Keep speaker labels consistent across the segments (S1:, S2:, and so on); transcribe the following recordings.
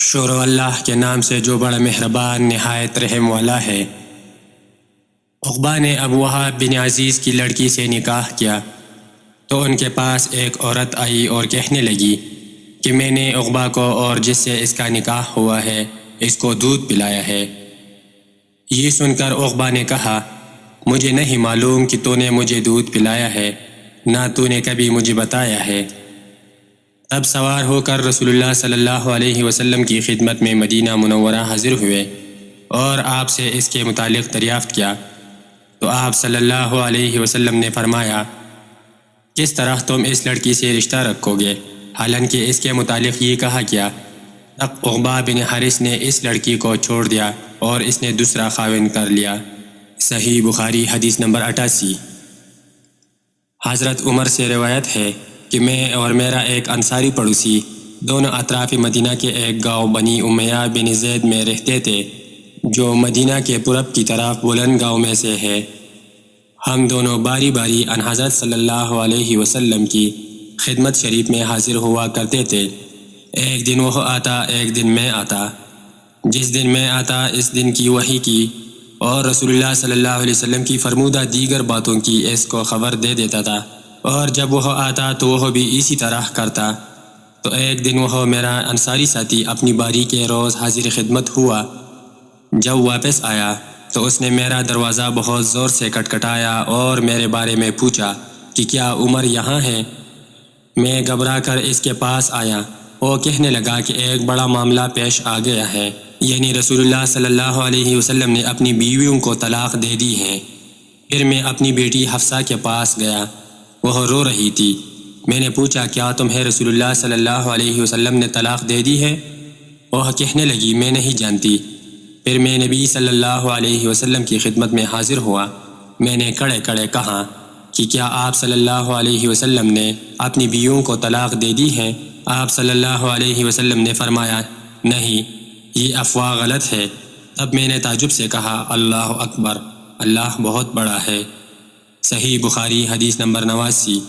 S1: شروع اللہ کے نام سے جو بڑا مہربان نہایت رحم والا ہے۔ عقبہ نے ابو وہاب بن عزیز کی لڑکی سے نکاح کیا تو ان کے پاس ایک عورت آئی اور کہنے لگی کہ میں نے عقبہ کو اور جس سے اس کا نکاح ہوا ہے اس کو دودھ پلایا ہے۔ یہ سن کر عقبہ نے کہا مجھے نہیں معلوم کہ تو نے مجھے دودھ پلایا ہے، نہ تو نے کبھی مجھے بتایا ہے۔ تب سوار ہو کر رسول اللہ صلی اللہ علیہ وسلم کی خدمت میں مدینہ منورہ حاضر ہوئے اور آپ سے اس کے متعلق دریافت کیا تو آپ صلی اللہ علیہ وسلم نے فرمایا کس طرح تم اس لڑکی سے رشتہ رکھو گے، حالانکہ اس کے متعلق یہ کہا کیا تب عقبہ بن حارث نے اس لڑکی کو چھوڑ دیا اور اس نے دوسرا خاوند کر لیا۔ صحیح بخاری حدیث نمبر 88۔ حضرت عمر سے روایت ہے کہ میں اور میرا ایک انصاری پڑوسی دونوں اطراف مدینہ کے ایک گاؤں بنی امیہ بن زید میں رہتے تھے جو مدینہ کے پورب کی طرف بلند گاؤں میں سے ہے۔ ہم دونوں باری باری ان حضرت صلی اللہ علیہ وسلم کی خدمت شریف میں حاضر ہوا کرتے تھے۔ ایک دن وہ آتا ایک دن میں آتا، جس دن میں آتا اس دن کی وحی کی اور رسول اللہ صلی اللہ علیہ وسلم کی فرمودہ دیگر باتوں کی اس کو خبر دے دیتا تھا، اور جب وہ آتا تو وہ بھی اسی طرح کرتا۔ تو ایک دن وہ میرا انصاری ساتھی اپنی باری کے روز حاضر خدمت ہوا، جب واپس آیا تو اس نے میرا دروازہ بہت زور سے کھٹکھٹایا اور میرے بارے میں پوچھا کہ کیا عمر یہاں ہے؟ میں گھبرا کر اس کے پاس آیا۔ وہ کہنے لگا کہ ایک بڑا معاملہ پیش آ گیا ہے، یعنی رسول اللہ صلی اللہ علیہ وسلم نے اپنی بیویوں کو طلاق دے دی ہے۔ پھر میں اپنی بیٹی حفصہ کے پاس گیا، وہ رو رہی تھی۔ میں نے پوچھا کیا تمہیں رسول اللہ صلی اللہ علیہ وسلم نے طلاق دے دی ہے؟ وہ کہنے لگی میں نہیں جانتی۔ پھر میں نبی صلی اللہ علیہ وسلم کی خدمت میں حاضر ہوا۔ میں نے کڑے کڑے کہا کہ کیا آپ صلی اللہ علیہ وسلم نے اپنی بیویوں کو طلاق دے دی ہے؟ آپ صلی اللہ علیہ وسلم نے فرمایا نہیں، یہ افواہ غلط ہے۔ تب میں نے تعجب سے کہا اللہ اکبر، اللہ بہت بڑا ہے۔ صحیح بخاری حدیث نمبر 89۔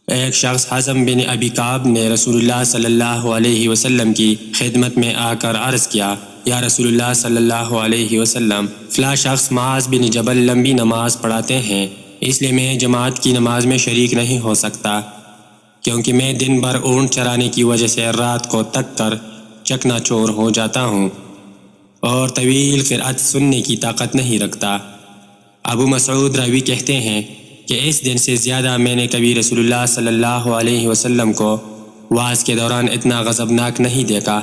S1: ایک شخص حزم بن ابی کعب نے رسول اللہ صلی اللہ علیہ وسلم کی خدمت میں آ کر عرض کیا یا رسول اللہ صلی اللہ علیہ وسلم، فلاں شخص معاذ بن جبل لمبی نماز پڑھاتے ہیں، اس لیے میں جماعت کی نماز میں شریک نہیں ہو سکتا، کیونکہ میں دن بھر اونٹ چرانے کی وجہ سے رات کو تک کر چکنا چور ہو جاتا ہوں اور طویل قرأت سننے کی طاقت نہیں رکھتا۔ ابو مسعود راوی کہتے ہیں کہ اس دن سے زیادہ میں نے کبھی رسول اللہ صلی اللہ علیہ وسلم کو وعظ کے دوران اتنا غضبناک نہیں دیکھا۔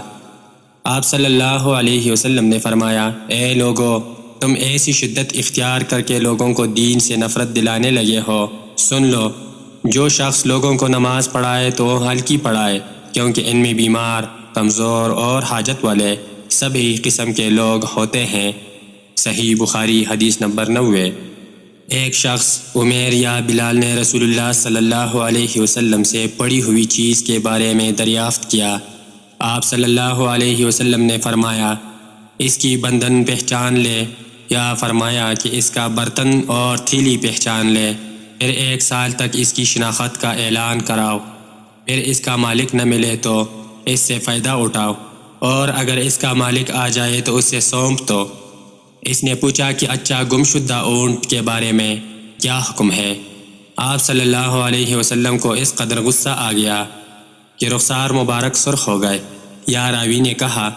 S1: آپ صلی اللہ علیہ وسلم نے فرمایا اے لوگو، تم ایسی شدت اختیار کر کے لوگوں کو دین سے نفرت دلانے لگے ہو، سن لو، جو شخص لوگوں کو نماز پڑھائے تو ہلکی پڑھائے، کیونکہ ان میں بیمار، کمزور اور حاجت والے سبھی قسم کے لوگ ہوتے ہیں۔ صحیح بخاری حدیث نمبر 90۔ ایک شخص عمیر یا بلال نے رسول اللہ صلی اللہ علیہ وسلم سے پڑی ہوئی چیز کے بارے میں دریافت کیا۔ آپ صلی اللہ علیہ وسلم نے فرمایا اس کی بندن پہچان لے، یا فرمایا کہ اس کا برتن اور تھیلی پہچان لے، پھر 1 سال تک اس کی شناخت کا اعلان کراؤ، پھر اس کا مالک نہ ملے تو اس سے فائدہ اٹھاؤ، اور اگر اس کا مالک آ جائے تو اس سے سونپ دو۔ اس نے پوچھا کہ اچھا گمشدہ اونٹ کے بارے میں کیا حکم ہے؟ آپ صلی اللہ علیہ وسلم کو اس قدر غصہ آ گیا کہ رخسار مبارک سرخ ہو گئے، یا راوی نے کہا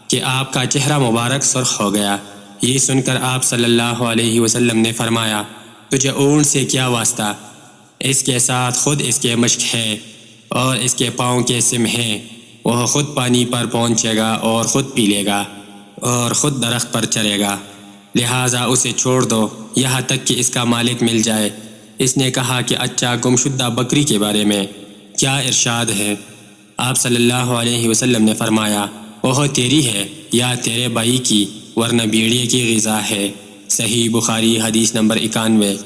S1: کہ آپ کا چہرہ مبارک سرخ ہو گیا۔ یہ سن کر آپ صلی اللہ علیہ وسلم نے فرمایا تجھے اونٹ سے کیا واسطہ؟ اس کے ساتھ خود اس کے مشک ہے اور اس کے پاؤں کے سم ہیں، وہ خود پانی پر پہنچے گا اور خود پی لے گا اور خود درخت پر چڑھے گا، لہٰذا اسے چھوڑ دو یہاں تک کہ اس کا مالک مل جائے۔ اس نے کہا کہ اچھا گمشدہ بکری کے بارے میں کیا ارشاد ہے؟ آپ صلی اللہ علیہ وسلم نے فرمایا وہ تیری ہے یا تیرے بھائی کی، ورنہ بھیڑیے کی غذا ہے۔ صحیح بخاری حدیث نمبر 91۔